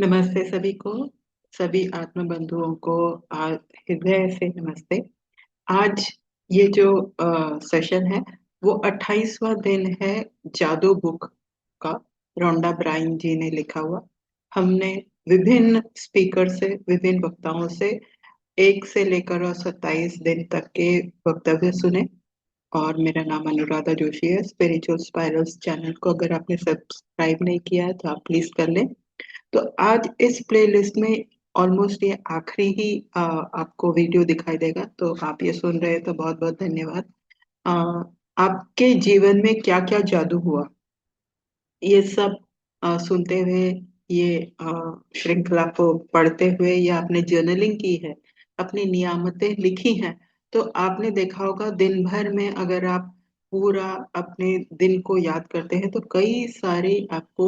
नमस्ते सभी को, सभी आत्म बंधुओं को हृदय से नमस्ते। आज ये जो सेशन है वो 28वां दिन है जादू बुक का। रोंडा ब्राइन जी ने लिखा हुआ। हमने विभिन्न स्पीकर से, विभिन्न वक्ताओं से 1 से लेकर और 27 दिन तक के वक्तव्य सुने। और मेरा नाम अनुराधा जोशी है। स्पिरिचुअल स्पाइरल्स चैनल को अगर आपने सब्सक्राइब नहीं किया है तो आप प्लीज कर लें। तो आज इस प्लेलिस्ट में ऑलमोस्ट ये आखिरी ही आपको वीडियो दिखाई देगा। तो आप ये सुन रहे हैं तो बहुत बहुत धन्यवाद। अ, आपके जीवन में क्या क्या जादू हुआ, ये सब सुनते हुए, ये श्रृंखला को पढ़ते हुए, या आपने जर्नलिंग की है, अपनी नियामतें लिखी हैं, तो आपने देखा होगा दिन भर में अगर आप पूरा अपने दिन को याद करते हैं तो कई सारी आपको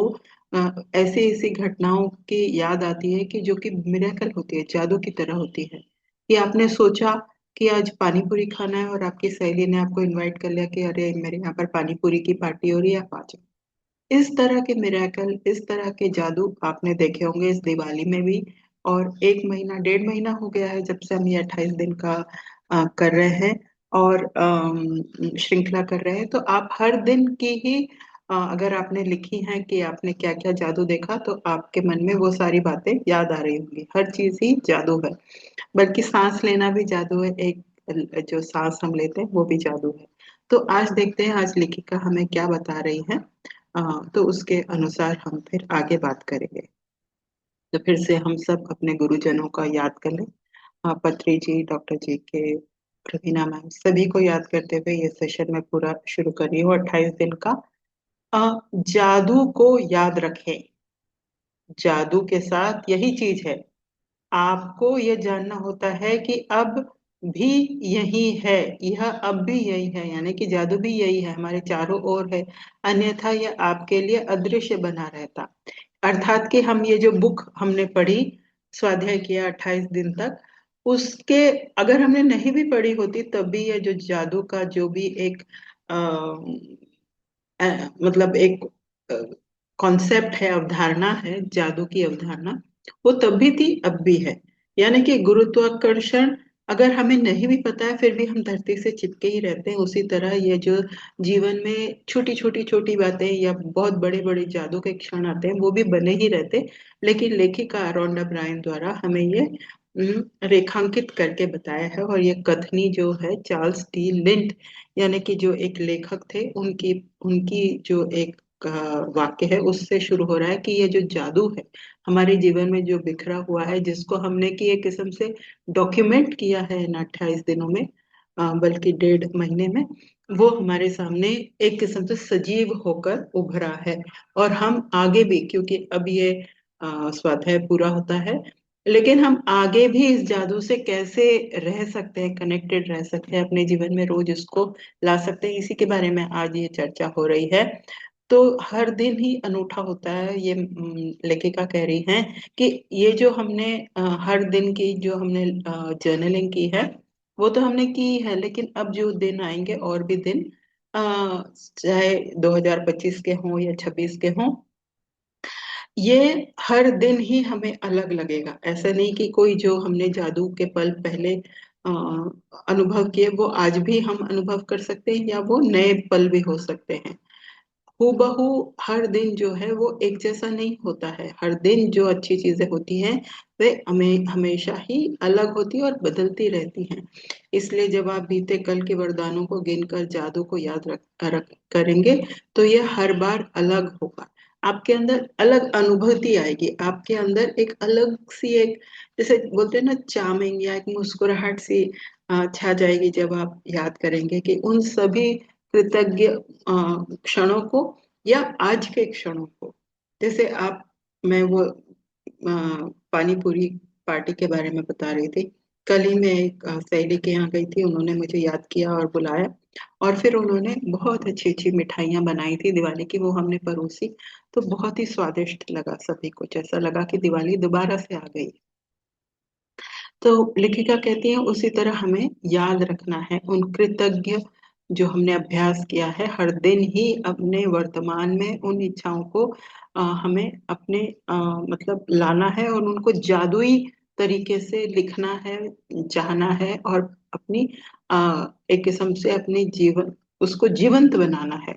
ऐसी ऐसी घटनाओं की याद आती है कि जो कि मिरेकल होती है, जादू की तरह होती है। कि आपने सोचा कि आज पानी पूरी खाना है और आपकी सहेली ने आपको इनवाइट कर लिया कि अरे मेरे यहाँ पर पानी पूरी की पार्टी हो रही है, आप आ जाओ। इस तरह के मिरेकल, इस तरह के जादू आपने देखे होंगे इस दिवाली में भी। और 1 महीना, 1.5 महीना हो गया है जब से हम ये 28 दिन का कर रहे हैं और श्रृंखला कर रहे हैं। तो आप हर दिन की ही अगर आपने लिखी हैं कि आपने क्या क्या जादू देखा, तो आपके मन में वो सारी बातें याद आ रही होंगी। हर चीज ही जादू है, बल्कि सांस लेना भी जादू है। एक जो सांस हम लेते हैं वो भी जादू है। तो आज देखते हैं आज लेखिका हमें क्या बता रही है। तो उसके अनुसार हम फिर आगे बात करेंगे। तो फिर से हम सब अपने गुरुजनों का याद कर लें। पत्री जी, डॉक्टर जी के, प्रवीणा मैम, सभी को याद करते हुए ये सेशन मैं पूरा शुरू कर रही हूँ 28 दिन का। जादू को याद रखें। जादू के साथ यही चीज है, आपको ये जानना होता है कि अब भी यही है, यह अब भी यही है, यानी कि जादू भी यही है, हमारे चारों ओर है। अन्यथा यह आपके लिए अदृश्य बना रहता। अर्थात कि हम ये जो बुक हमने पढ़ी, स्वाध्याय किया 28 दिन तक, उसके अगर हमने नहीं भी पढ़ी होती तब भी ये जो जादू का जो भी एक मतलब एक कॉन्सेप्ट है, अवधारणा है, जादू की अवधारणा, वो तब भी थी अब भी है। यानी कि गुरुत्वाकर्षण अगर हमें नहीं भी पता है फिर भी हम धरती से चिपके ही रहते हैं। उसी तरह ये जो जीवन में छोटी छोटी छोटी बातें या बहुत बड़े बड़े जादू के क्षण आते हैं वो भी बने ही रहते। लेकिन लेखिका रोंडा ब्रायन द्वारा हमें ये रेखांकित करके बताया है। और ये कथनी जो है चार्ल्स डी लिंट, यानी कि जो एक लेखक थे, उनकी उनकी जो एक वाक्य है उससे शुरू हो रहा है कि ये जो जादू है हमारे जीवन में जो बिखरा हुआ है, जिसको हमने कि एक किस्म से डॉक्यूमेंट किया है इन 28 दिनों में, बल्कि 1.5 महीने में, वो हमारे सामने एक किस्म से सजीव होकर उभरा है। और हम आगे भी, क्योंकि अब ये स्वाध्याय पूरा होता है, लेकिन हम आगे भी इस जादू से कैसे रह सकते हैं, कनेक्टेड रह सकते हैं, अपने जीवन में रोज इसको ला सकते हैं, इसी के बारे में आज ये चर्चा हो रही है। तो हर दिन ही अनूठा होता है, ये लेखिका कह रही हैं कि ये जो हमने हर दिन की जो हमने जर्नलिंग की है वो तो हमने की है, लेकिन अब जो दिन आएंगे और भी दिन, अ, चाहे 2025 के हों या 26 के हों, ये हर दिन ही हमें अलग लगेगा। ऐसा नहीं कि कोई जो हमने जादू के पल पहले अनुभव किए वो आज भी हम अनुभव कर सकते हैं, या वो नए पल भी हो सकते हैं। हूबहू हर दिन जो है वो एक जैसा नहीं होता है। हर दिन जो अच्छी चीजें होती हैं वे हमें हमेशा ही अलग होती है और बदलती रहती हैं। इसलिए जब आप बीते कल के वरदानों को गिनकर जादू को याद करेंगे तो ये हर बार अलग होगा। आपके अंदर अलग अनुभूति आएगी, आपके अंदर एक अलग सी एक, जैसे बोलते हैं ना, चार्मिंग, या एक मुस्कुराहट सी छा जाएगी जब आप याद करेंगे कि उन सभी कृतज्ञ क्षणों को, या आज के क्षणों को। जैसे आप, मैं वो पानी पूरी पार्टी के बारे में बता रही थी। कल ही मैं एक सहेली के यहाँ गई थी, उन्होंने मुझे याद किया और बुलाया, और फिर उन्होंने बहुत अच्छी अच्छी मिठाइयाँ बनाई थी दिवाली की, वो हमने परोसी। तो बहुत ही स्वादिष्ट लगा सभी को, ऐसा लगा कि दिवाली दोबारा से आ गई। तो लेखिका कहती है उसी तरह हमें याद रखना है उन कृतज्ञ जो हमने अभ्यास किया है, हर दिन ही अपने वर्तमान में उन इच्छाओं को हमें अपने मतलब लाना है और उनको जादुई तरीके से लिखना है, चाहना है और अपनी एक किस्म से अपनी जीवन उसको जीवंत बनाना है।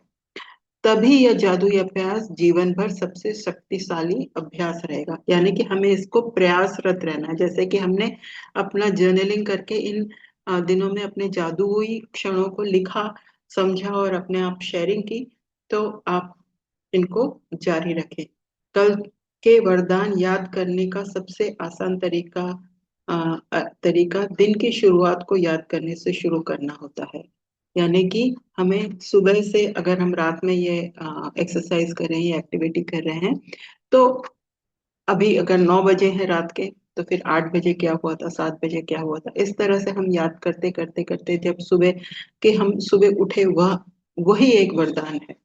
तभी यह जादुई अभ्यास जीवन भर सबसे शक्तिशाली अभ्यास रहेगा। यानी कि हमें इसको प्रयासरत रहना है। जैसे कि हमने अपना जर्नलिंग करके इन दिनों में अपने जादुई क्षणों को लिखा, समझा और अपने आप शेयरिंग की, तो आप इनको जारी रखें। कल के वरदान याद करने का सबसे आसान तरीका दिन की शुरुआत को याद करने से शुरू करना होता है। यानी कि हमें सुबह से, अगर हम रात में ये एक्सरसाइज कर रहे हैं या एक्टिविटी कर रहे हैं, तो अभी अगर 9 बजे है रात के, तो फिर 8 बजे क्या हुआ था, 7 बजे क्या हुआ था, इस तरह से हम याद करते करते करते जब सुबह के हम सुबह उठे, वह वही एक वरदान है,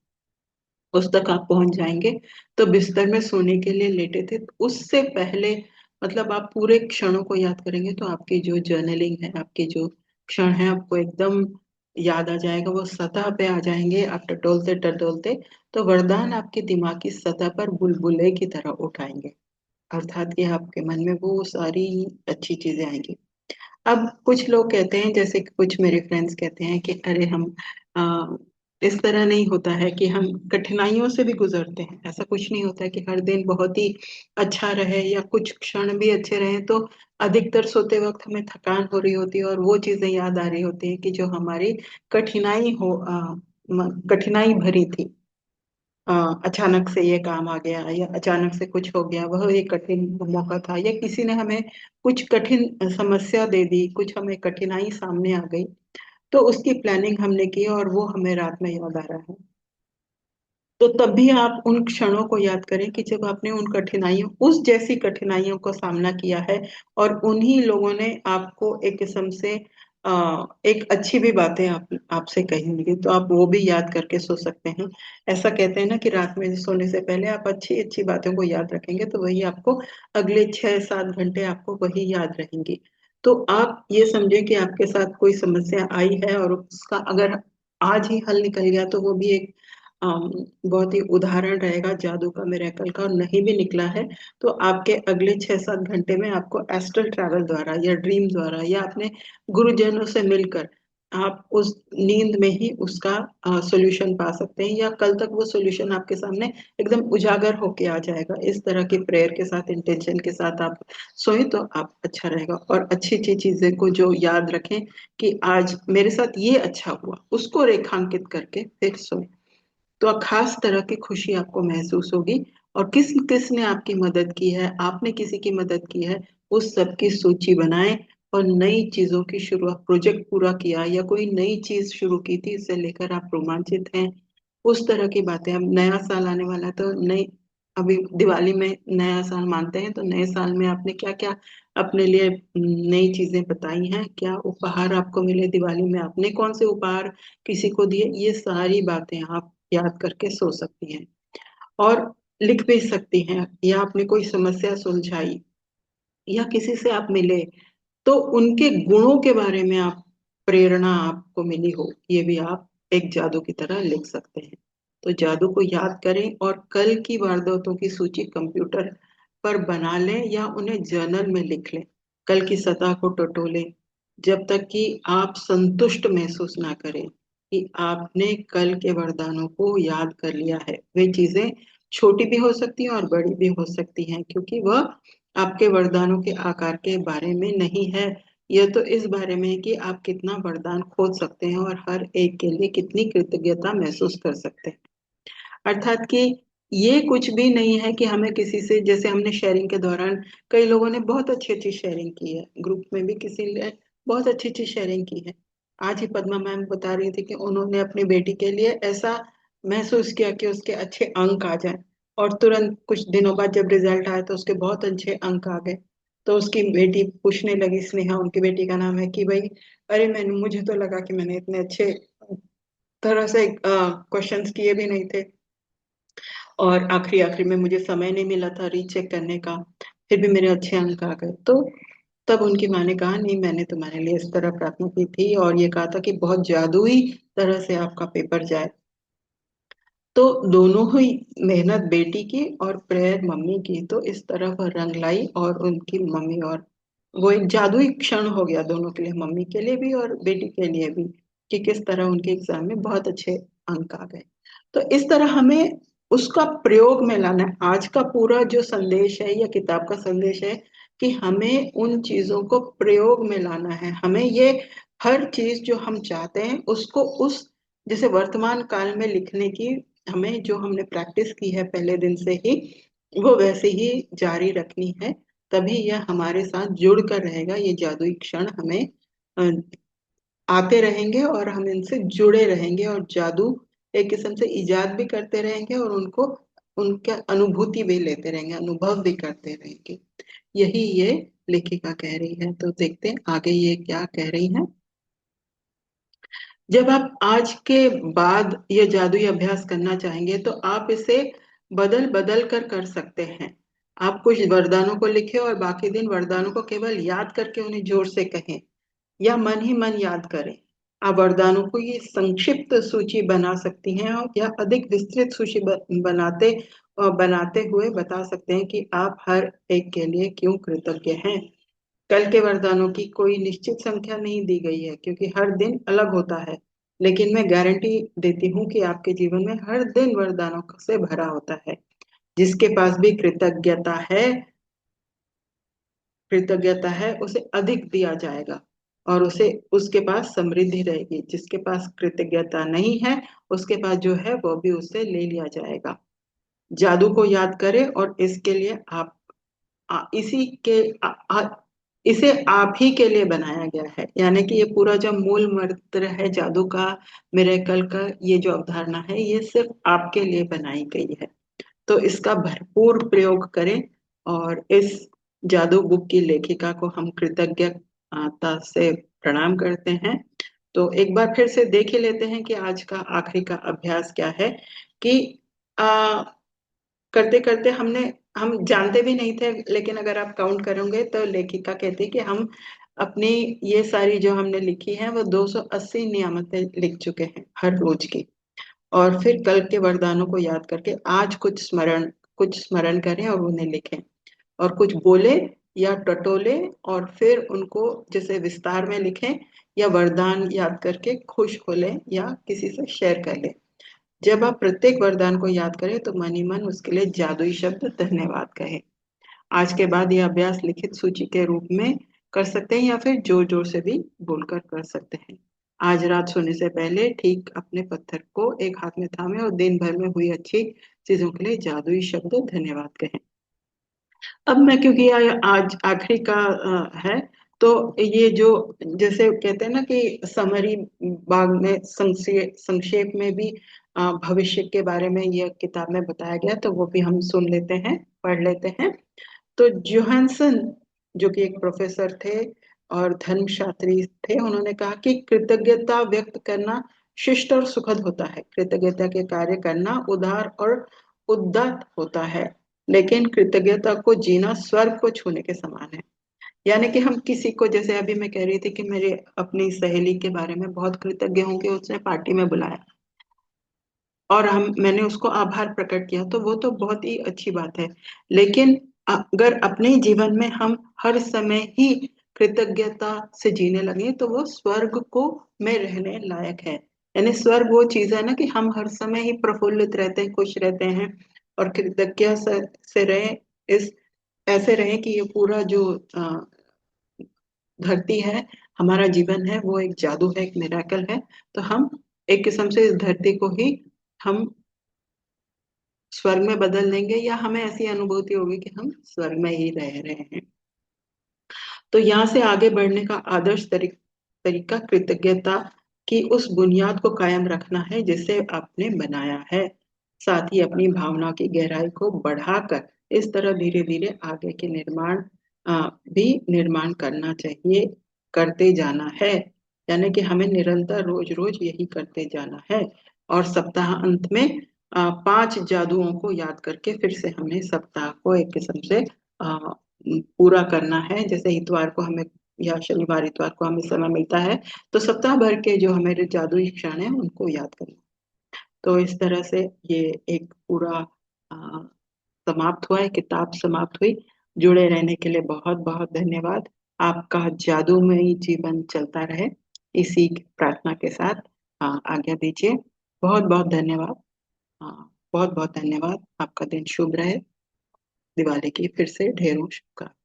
उस तक आप पहुंच जाएंगे। तो बिस्तर में सोने के लिए लेटे थे, तो उससे पहले मतलब आप पूरे क्षणों को याद करेंगे, तो आपकी जो जर्नलिंग है, आपके जो क्षण है, आपको एकदम याद आ जाएगा, वो सतह पे आ जाएंगे। आप टटोलते टटोलते तो वरदान आपके दिमाग की सतह पर बुलबुले की तरह उठाएंगे, अर्थात कि आपके मन में वो सारी अच्छी चीजें आएंगी। अब कुछ लोग कहते हैं, जैसे कि कुछ मेरे फ्रेंड्स कहते हैं कि अरे हम आ, इस तरह नहीं होता है कि हम कठिनाइयों से भी गुजरते हैं। ऐसा कुछ नहीं होता है कि हर दिन बहुत ही अच्छा रहे या कुछ क्षण भी अच्छे रहे, तो अधिकतर सोते वक्त हमें थकान हो रही होती है और वो चीजें याद आ रही होती है कि जो हमारी कठिनाई भरी थी। अ, अचानक से ये काम आ गया या अचानक से कुछ हो गया, वह एक कठिन मौका था, या किसी ने हमें कुछ कठिन समस्या दे दी, कुछ हमें कठिनाई सामने आ गई, तो उसकी प्लानिंग हमने की और वो हमें रात में याद आ रहा है। तो तब भी आप उन क्षणों को याद करें कि जब आपने उन कठिनाइयों, उस जैसी कठिनाइयों का सामना किया है और उन्हीं लोगों ने आपको एक किस्म से एक अच्छी भी बातें आपसे कही होंगी, तो आप वो भी याद करके सो सकते हैं। ऐसा कहते हैं ना कि रात में सोने से पहले आप अच्छी अच्छी बातों को याद रखेंगे, तो वही आपको अगले 6-7 घंटे आपको वही याद रहेंगी। तो आप ये समझें कि आपके साथ कोई समस्या आई है और उसका अगर आज ही हल निकल गया, तो वो भी एक बहुत ही उदाहरण रहेगा जादू का, मिरेकल का। और नहीं भी निकला है, तो आपके अगले 6-7 घंटे में आपको एस्ट्रल ट्रैवल द्वारा या ड्रीम द्वारा या अपने गुरुजनों से मिलकर आप उस नींद में ही उसका सॉल्यूशन पा सकते हैं, या कल तक वो सॉल्यूशन आपके सामने एकदम उजागर होके आ जाएगा। इस तरह की प्रेयर के साथ, इंटेंशन के साथ आप सोए, तो आप अच्छा रहेगा। और अच्छी अच्छी चीजें को जो याद रखें कि आज मेरे साथ ये अच्छा हुआ, उसको रेखांकित करके फिर सोए, तो खास तरह की खुशी आपको महसूस होगी। और किस किस ने आपकी मदद की है, आपने किसी की मदद की है, उस सब की सूची बनाएं। और नई चीजों की शुरुआत, प्रोजेक्ट पूरा किया या कोई नई चीज शुरू की थी, इसे लेकर आप रोमांचित हैं, उस तरह की बातें। अब नया साल आने वाला है, तो नई, अभी दिवाली में नया साल मानते हैं, तो नए साल में आपने क्या क्या अपने लिए नई चीजें बताई हैं, क्या उपहार आपको मिले दिवाली में, आपने कौन से उपहार किसी को दिए, ये सारी बातें आप याद करके सो सकती हैं। और लिख भी सकती हैं, या आपने कोई समस्या सुलझाई या किसी से आप मिले, तो उनके गुणों के बारे में आप, प्रेरणा आपको मिली हो, ये भी आप एक जादू की तरह लिख सकते हैं। तो जादू को याद करें और कल की वारदातों की सूची कंप्यूटर पर बना लें या उन्हें जर्नल में लिख लें। कल की सतह को टटोलें जब तक कि आप संतुष्ट महसूस ना करें कि आपने कल के वरदानों को याद कर लिया है। वे चीजें छोटी भी हो सकती हैं और बड़ी भी हो सकती हैं, क्योंकि वह आपके वरदानों के आकार के बारे में नहीं है। यह तो इस बारे में है कि आप कितना वरदान खोज सकते हैं और हर एक के लिए कितनी कृतज्ञता महसूस कर सकते हैं। अर्थात कि ये कुछ भी नहीं है कि हमें किसी से, जैसे हमने शेयरिंग के दौरान कई लोगों ने बहुत अच्छी अच्छी शेयरिंग की है, ग्रुप में भी किसी ने बहुत अच्छी अच्छी शेयरिंग की है। आज ही पद्मा मैम बता रही थी कि उन्होंने अपनी बेटी के लिए ऐसा महसूस किया कि उसके अच्छे अंक आ जाएं, और तुरंत कुछ दिनों बाद जब रिजल्ट आया तो उसके बहुत अच्छे अंक आ गए। तो उसकी बेटी पूछने लगी, स्नेहा उनकी बेटी का नाम है, कि भाई अरे मैंने, मुझे तो लगा कि मैंने इतने अच्छे तरह से क्वेश्चंस किए भी नहीं थे, और आखिरी आखिरी में मुझे समय नहीं मिला था रीचेक करने का, फिर भी मेरे अच्छे अंक आ गए। तो तब उनकी माँ ने कहा, नहीं मैंने तुम्हारे लिए इस तरह प्रार्थना की थी और ये कहा था कि बहुत जादुई तरह से आपका पेपर जाए। तो दोनों ही मेहनत बेटी की और प्रेयर मम्मी की, तो इस तरह वह रंग लाई और उनकी मम्मी, और वो एक जादुई क्षण हो गया दोनों के लिए, मम्मी के लिए भी और बेटी के लिए भी, कि किस तरह उनके एग्जाम में बहुत अच्छे अंक आ गए। तो इस तरह हमें उसका प्रयोग में लाना है। आज का पूरा जो संदेश है या किताब का संदेश है कि हमें उन चीजों को प्रयोग में लाना है। हमें ये हर चीज जो हम चाहते हैं उसको उस, जैसे वर्तमान काल में लिखने की, हमें जो हमने प्रैक्टिस की है पहले दिन से ही, वो वैसे ही जारी रखनी है। तभी यह हमारे साथ जुड़ कर रहेगा। ये जादुई क्षण हमें अ, आते रहेंगे और हम इनसे जुड़े रहेंगे, और जादू एक किस्म से इजाद भी करते रहेंगे और उनको, उनका अनुभूति भी लेते रहेंगे, अनुभव भी करते रहेंगे। यही ये लेखिका कह रही है। तो देखते हैं आगे ये क्या कह रही है। जब आप आज के बाद ये जादुई अभ्यास करना चाहेंगे तो आप इसे बदल बदल कर सकते हैं। आप कुछ वरदानों को लिखें और बाकी दिन वरदानों को केवल याद करके उन्हें जोर से कहें, या मन ही मन याद करें। आप वरदानों को ये संक्षिप्त सूची बना सकती हैं, और या अधिक विस्तृत सूची बनाते हुए बता सकते हैं कि आप हर एक के लिए क्यों कृतज्ञ हैं। कल के वरदानों की कोई निश्चित संख्या नहीं दी गई है, क्योंकि हर दिन अलग होता है। लेकिन मैं गारंटी देती हूँ कि आपके जीवन में हर दिन वरदानों से भरा होता है। जिसके पास भी कृतज्ञता है उसे अधिक दिया जाएगा, और उसे, उसके पास समृद्धि रहेगी। जिसके पास कृतज्ञता नहीं है, उसके पास जो है वो भी उससे ले लिया जाएगा। जादू को याद करें, और इसके लिए आप आ, इसी के आ, आ, इसे आप ही के लिए बनाया गया है। यानी कि ये पूरा जो मूल मंत्र है जादू का, मिरेकल का, ये जो अवधारणा है, ये सिर्फ आपके लिए बनाई गई है। तो इसका भरपूर प्रयोग करें, और इस जादू बुक की लेखिका को हम कृतज्ञता से प्रणाम करते हैं। तो एक बार फिर से देख ही लेते हैं कि आज का आखिरी का अभ्यास क्या है। कि आ, करते करते हम जानते भी नहीं थे, लेकिन अगर आप काउंट करोगे तो लेखिका कहती है कि हम अपनी ये सारी जो हमने लिखी है वो 280 नियामतें लिख चुके हैं हर रोज की। और फिर कल के वरदानों को याद करके आज कुछ स्मरण करें और उन्हें लिखें, और कुछ बोले या टटोले, और फिर उनको जैसे विस्तार में लिखें, या वरदान याद करके खुश हो लें या किसी से शेयर कर लें। जब आप प्रत्येक वरदान को याद करें तो मन ही मन उसके लिए जादुई शब्द धन्यवाद कहें। आज के बाद यह अभ्यास लिखित सूची के रूप में कर सकते हैं, या फिर जोर जोर से भी बोलकर कर सकते हैं। आज रात सोने से पहले ठीक अपने पत्थर को एक हाथ में थामे और दिन भर में हुई अच्छी चीजों के लिए जादुई शब्द धन्यवाद कहें। अब मैं, क्योंकि आज आखिरी का है, तो ये जो, जैसे कहते हैं ना कि समरी बाग में संक्षेप में भी भविष्य के बारे में यह किताब में बताया गया, तो वो भी हम सुन लेते हैं, पढ़ लेते हैं। तो जोहानसन, जो कि एक प्रोफेसर थे और धर्मशास्त्री थे, उन्होंने कहा कि कृतज्ञता व्यक्त करना शिष्ट और सुखद होता है। कृतज्ञता के कार्य करना उदार और उदात्त होता है, लेकिन कृतज्ञता को जीना स्वर्ग को छूने के समान है। यानी कि हम किसी को, जैसे अभी मैं कह रही थी कि मेरे अपनी सहेली के बारे में बहुत कृतज्ञ हूँ कि उसने पार्टी में बुलाया, और मैंने उसको आभार प्रकट किया, तो वो तो बहुत ही अच्छी बात है। लेकिन अगर अपने जीवन में हम हर समय ही कृतज्ञता से जीने लगे तो वो स्वर्ग को में रहने लायक है। यानी स्वर्ग वो चीज है ना कि हम हर समय ही प्रफुल्लित रहते हैं, खुश रहते हैं, और कृतज्ञ से रहे, इस ऐसे रहे कि ये पूरा जो धरती है, हमारा जीवन है, वो एक जादू है, एक मिराकल है। तो हम एक किस्म से इस धरती को ही हम स्वर्ग में बदल देंगे, या हमें ऐसी अनुभूति होगी कि हम स्वर्ग में ही रह रहे हैं। तो यहाँ से आगे बढ़ने का आदर्श तरीका कृतज्ञता की उस बुनियाद को कायम रखना है जिसे आपने बनाया है। साथ ही अपनी भावना की गहराई को बढ़ाकर इस तरह धीरे धीरे आगे के भी निर्माण करना चाहिए, करते जाना है। यानी कि हमें निरंतर रोज रोज यही करते जाना है। और सप्ताह अंत में 5 जादुओं को याद करके फिर से हमने सप्ताह को एक किस्म से पूरा करना है। जैसे इतवार को हमें या शनिवार इतवार को हमें समय मिलता है तो सप्ताह भर के जो हमारे जादुई क्षण है उनको याद करना। तो इस तरह से ये एक पूरा अ, समाप्त हुआ है, किताब समाप्त हुई। जुड़े रहने के लिए बहुत बहुत धन्यवाद। आपका जादूमयी जीवन चलता रहे, इसी प्रार्थना के साथ आज्ञा दीजिए। बहुत बहुत धन्यवाद। बहुत बहुत धन्यवाद। आपका दिन शुभ रहे। दिवाली की फिर से ढेरों शुभकामनाएं।